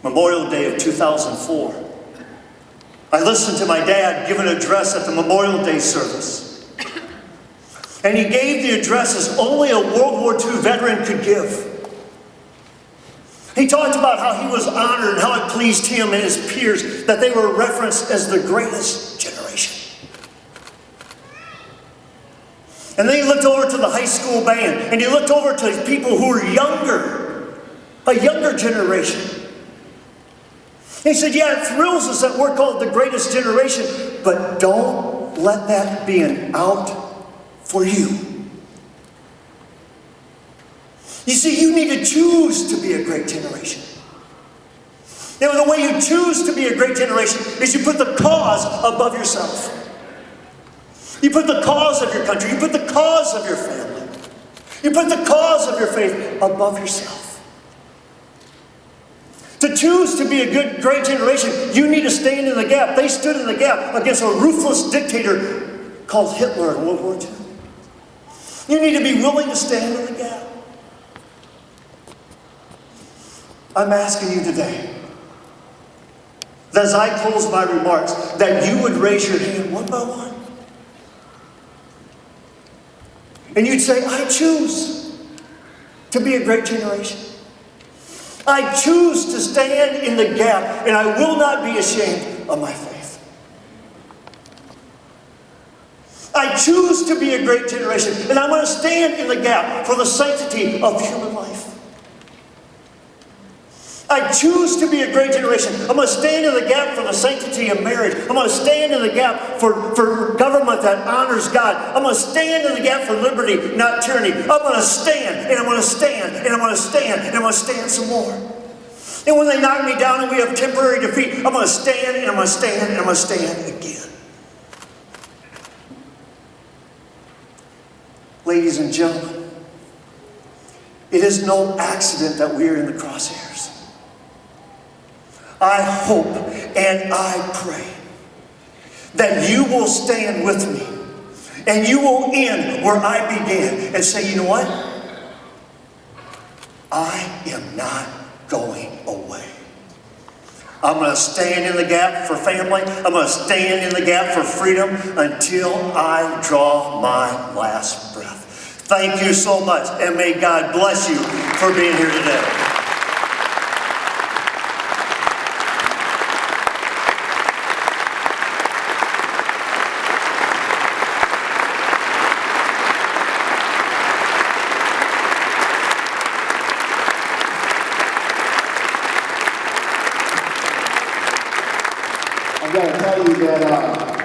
Memorial Day of 2004. I listened to my dad give an address at the Memorial Day service. And he gave the address as only a World War II veteran could give. He talked about how he was honored and how it pleased him and his peers that they were referenced as the greatest generation. And then he looked over to the high school band, and he looked over to people who were younger, a younger generation. He said, yeah, it thrills us that we're called the greatest generation, but don't let that be an out for you. You see, you need to choose to be a great generation. Now, the way you choose to be a great generation is you put the cause above yourself. You put the cause of your country, you put the cause of your family, you put the cause of your faith above yourself. To choose to be a great generation, you need to stand in the gap. They stood in the gap against a ruthless dictator called Hitler in World War II. You need to be willing to stand in the gap. I'm asking you today, that as I close my remarks, that you would raise your hand one by one. And you'd say, I choose to be a great generation. I choose to stand in the gap, and I will not be ashamed of my faith. I choose to be a great generation, and I'm going to stand in the gap for the sanctity of human life. I choose to be a great generation. I'm going to stand in the gap for the sanctity of marriage. I'm going to stand in the gap for government that honors God. I'm going to stand in the gap for liberty, not tyranny. I'm going to stand, and I'm going to stand, and I'm going to stand, and I'm going to stand some more. And when they knock me down and we have temporary defeat, I'm going to stand, and I'm going to stand, and I'm going to stand again. Ladies and gentlemen, it is no accident that we are in the crosshairs. I hope and I pray that you will stand with me and you will end where I began and say, you know what? I am not going away. I'm going to stand in the gap for family. I'm going to stand in the gap for freedom until I draw my last breath. Thank you so much, and may God bless you for being here today. I've got to tell you that